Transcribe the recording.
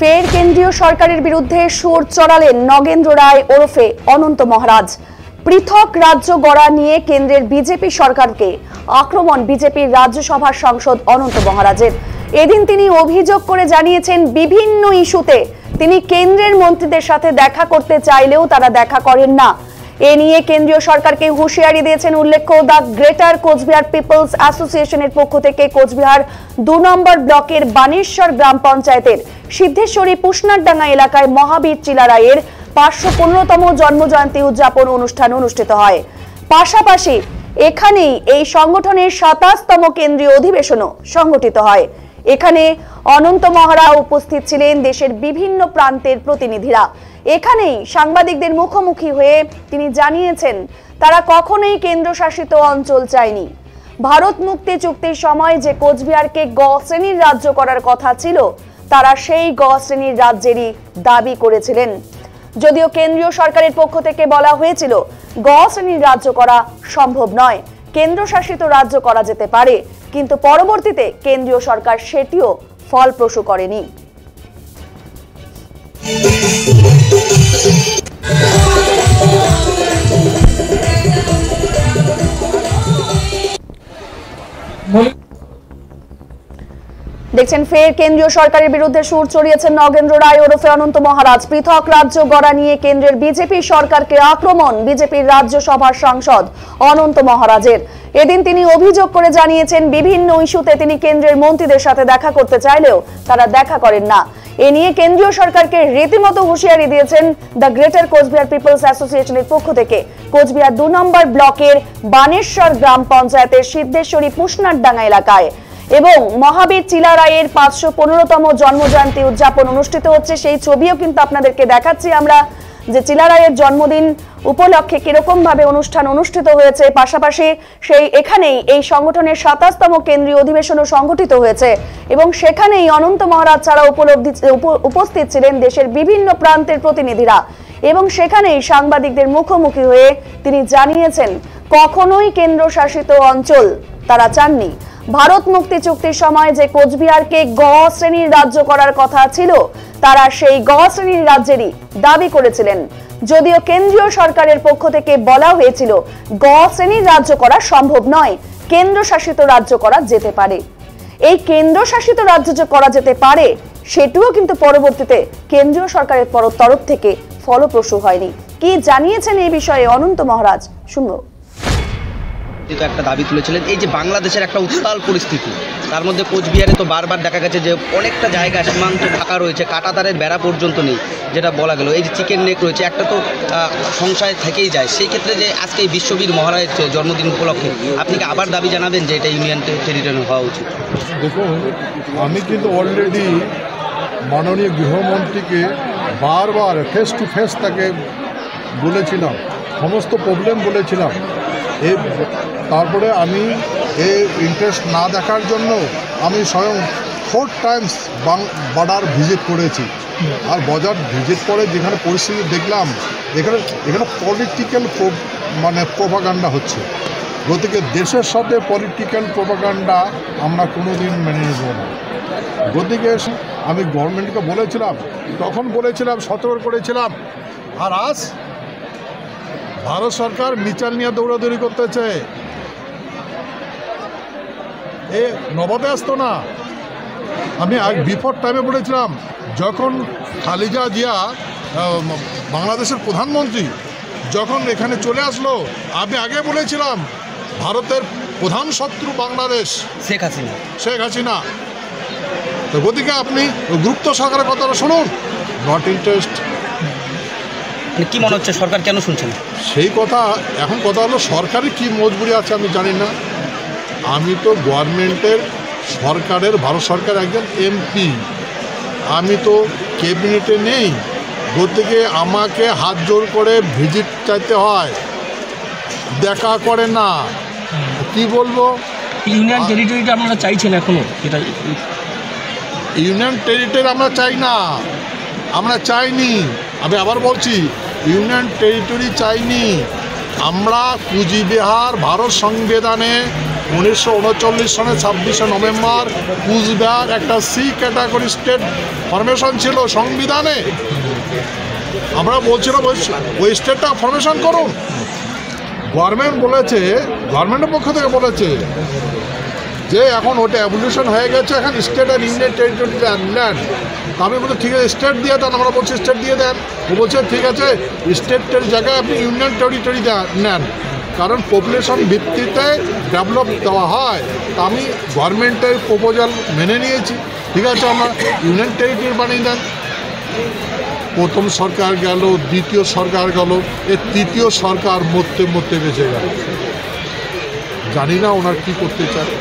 ফের কেন্দ্রীয় সরকারের বিরুদ্ধে সুর চড়ালেন নগেন্দ্র রায় ওরফে অনন্ত মহারাজ। পৃথক রাজ্য গড়া নিয়ে কেন্দ্রের বিজেপি সরকারকে আক্রমণ বিজেপির রাজ্যসভার সাংসদ অনন্ত মহারাজের। এদিন তিনি অভিযোগ করে জানিয়েছেন, বিভিন্ন ইস্যুতে তিনি কেন্দ্রের মন্ত্রীদের সাথে দেখা করতে চাইলেও তারা দেখা করেন না। এ নিয়ে কেন্দ্রীয় সরকারকে হুঁশিয়ারি দিয়েছেন। উল্লেখ্য, দ্য গ্রেটার কোচবিহার পিপলস অ্যাসোসিয়েশনের পক্ষ থেকে কোচবিহার ২ নম্বর ব্লকের বানেশ্বর গ্রাম পঞ্চায়েতের সিদ্ধেশ্বরী পুষ্নারডাঙ্গা এলাকায় মহাবীর চিলা রায়ের ৫১৫তম জন্মজয়ন্তী উদযাপন অনুষ্ঠান অনুষ্ঠিত হয়। পাশাপাশি এখানেই এই সংগঠনের ২৭তম কেন্দ্রীয় অধিবেশনও সংগঠিত হয়। এখানে অনন্ত মহারাজ উপস্থিত ছিলেন দেশের বিভিন্ন প্রান্তের প্রতিনিধিরা। এখানেই সাংবাদিকদের মুখোমুখি হয়ে তিনি জানিয়েছেন, তারা কখনোই কেন্দ্রশাসিত অঞ্চল চায়নি। ভারত মুক্তি চুক্তির সময় যে কোচবিহারকে গ শ্রেণীর রাজ্য করার কথা ছিল, তারা সেই গ শ্রেণীর রাজ্যেরই দাবি করেছিলেন। যদিও কেন্দ্রীয় সরকারের পক্ষ থেকে বলা হয়েছিল গ শ্রেণীর রাজ্য করা সম্ভব নয়, কেন্দ্রশাসিত রাজ্য করা যেতে পারে, কিন্তু পরবর্তীতে কেন্দ্রীয় সরকার সেটিও ফলপ্রসূ করেনি। দেখছেন, ফের কেন্দ্রীয় সরকারের বিরুদ্ধে সুর চড়িয়েছেন নগেন্দ্র রায় ওরফে অনন্ত মহারাজ। পৃথক রাজ্য গড়া নিয়ে কেন্দ্রের বিজেপি সরকারকে আক্রমণ বিজেপির রাজ্যসভার সাংসদ অনন্ত মহারাজের। এদিন তিনি অভিযোগ করে জানিয়েছেন, বিভিন্ন ইস্যুতে তিনি কেন্দ্রের মন্ত্রীদের সাথে দেখা করতে চাইলেও তারা দেখা করেন না। এ নিয়ে কেন্দ্রীয় সরকারকে রীতিমতো হুঁশিয়ারি দিয়েছেন দ্য গ্রেটার কোচবিহার পিপলস অ্যাসোসিয়েশনের পক্ষ থেকে কোচবিহার ২ নম্বর ব্লকের বানেশ্বর গ্রাম পঞ্চায়েতের সিদ্ধেশ্বরী পুষ্নারডাঙ্গা এলাকায়। এবং মহাবীর চিলা রায়ের ৫১৫তম জন্মজয়ন্তী উদযাপন অনুষ্ঠিত হচ্ছে। সেই ছবিও কিন্তু আপনাদেরকে দেখাচ্ছি আমরা, যে চিলা রায়ের জন্মদিন উপলক্ষে কিরকম ভাবে অনুষ্ঠান অনুষ্ঠিত হয়েছে। পাশাপাশি সেই এখানেই এই সংগঠনের ২৭তম কেন্দ্রীয় অধিবেশনও সংগঠিত হয়েছে এবং সেখানেই অনন্ত মহারাজ ছাড়া উপস্থিত ছিলেন দেশের বিভিন্ন প্রান্তের প্রতিনিধিরা। এবং সেখানেই সাংবাদিকদের মুখোমুখি হয়ে তিনি জানিয়েছেন, কখনোই কেন্দ্রশাসিত অঞ্চল তারা চাননি। ভারত মুক্তি চুক্তির সময় যে কোচবিহারকে গ শ্রেণীর রাজ্য করার কথা ছিল, তারা সেই গ শ্রেণীর রাজ্যেরই দাবি করেছিলেন। যদিও কেন্দ্রীয় সরকারের পক্ষ থেকে বলা হয়েছিল গ শ্রেণীর রাজ্য করা সম্ভব নয়, কেন্দ্রশাসিত রাজ্য করা যেতে পারে। এই কেন্দ্রশাসিত রাজ্য যে করা যেতে পারে, সেটিও কিন্তু পরবর্তীতে কেন্দ্রীয় সরকারের তরফ থেকে ফলপ্রসূ হয়নি। কি জানিয়েছেন এই বিষয়ে অনন্ত মহারাজ, শুনবো। একটা দাবি তুলেছিলেন, এই যে বাংলাদেশের একটা উত্তাল পরিস্থিতি, তার মধ্যে কোচবিহারে তো বারবার দেখা গেছে যে অনেকটা জায়গা সীমান্ত ঢাকা রয়েছে, কাঁটাতারের বেড়া পর্যন্ত নেই, যেটা বলা গেল। এই যে চিকেন নেক রয়েছে, একটা তো সংশয় থেকেই যায়। সেই ক্ষেত্রে যে আজকে এই বিশ্ববীর মহারাজের জন্মদিন উপলক্ষে আপনি কি আবার দাবি জানাবেন যে এটা ইউনিয়ন টেরিটরি হওয়া উচিত? দেখুন, আমি কিন্তু অলরেডি মাননীয় গৃহমন্ত্রীকে বারবার ফেস টু ফেস তাকে বলেছিলাম, সমস্ত প্রবলেম বলেছিলাম। তারপরে আমি এই ইন্টারেস্ট না দেখার জন্য আমি স্বয়ং 4 টাইমস বর্ডার ভিজিট করেছি। আর বর্ডার ভিজিট করে যেখানে পরিস্থিতি দেখলাম, এখানে পলিটিক্যাল প্রোপাগান্ডা হচ্ছে। গতিকে দেশের সাথে পলিটিক্যাল প্রোপাগান্ডা আমরা কোনোদিন মেনে নেব না। গতিকে আমি গভর্নমেন্টকে বলেছিলাম, তখন বলেছিলাম, সতর্ক করেছিলাম। আর আজ ভারত সরকার মিচাল নিয়ে দৌড়াদৌড়ি করতেছে। এ নবাবে আসতো না। আমি বিফোর টাইমে বলেছিলাম, যখন খালেদা জিয়া বাংলাদেশের প্রধানমন্ত্রী যখন এখানে চলে আসলো, আমি আগে বলেছিলাম ভারতের প্রধান শত্রু বাংলাদেশ, শেখ হাসিনা। তো গতিকে আপনি গুপ্ত সরকারের কথাটা শুনুন। Not interest. কি মনে হচ্ছে সরকার কেন শুনছেন? সেই কথা এখন কথা হলো, সরকারের কি মজবুরি আছে আমি জানি না। আমি তো গভর্নমেন্টের সরকারের, ভারত সরকার একজন এমপি, আমি তো ক্যাবিনেটে নেই। গতিকে আমাকে হাত জোর করে ভিজিট চাইতে হয়, দেখা করে না। কি বলবো? ইউনিয়ন টেরিটরিটা আপনারা চাইছেন এখনো? এটা ইউনিয়ন টেরিটরি আমরা চাই না, আমরা চাইনি। আমি আবার বলছি, ইউনিয়ন টেরিটরি চাইনি। আমরা কুচবিহার ভারত সংবিধানে 1939 সনে 26শে নভেম্বর কুচবিহার একটা সি ক্যাটাগরি স্টেট ফরমেশন ছিল সংবিধানে। আমরা বলছিলাম ওই স্টেটটা ফরমেশন করুন। গভর্নমেন্ট বলেছে, গভর্নমেন্টের পক্ষ থেকে বলেছে যে এখন ওটা অ্যাবলিউশন হয়ে গেছে, এখন স্টেট আর ইউনিয়ন টেরিটরি ল্যান্ড। আমি বলছি ঠিক আছে স্টেট দিয়ে দেন, আমরা বলছি স্টেট দিয়ে দেন। ও বলছে ঠিক আছে স্টেটের জায়গায় আপনি ইউনিয়ন টেরিটরি নেন, কারণ পপুলেশন ভিত্তিতে ডেভেলপ দেওয়া হয়। তা আমি গভর্নমেন্টের প্রপোজাল মেনে নিয়েছি, ঠিক আছে আমরা ইউনিয়ন টেরিটরি বানিয়ে দেন। প্রথম সরকার গেল, দ্বিতীয় সরকার গেল, এর তৃতীয় সরকার মরতে মরতে বেঁচে গেল। জানি না ওনার কি করতে চায়।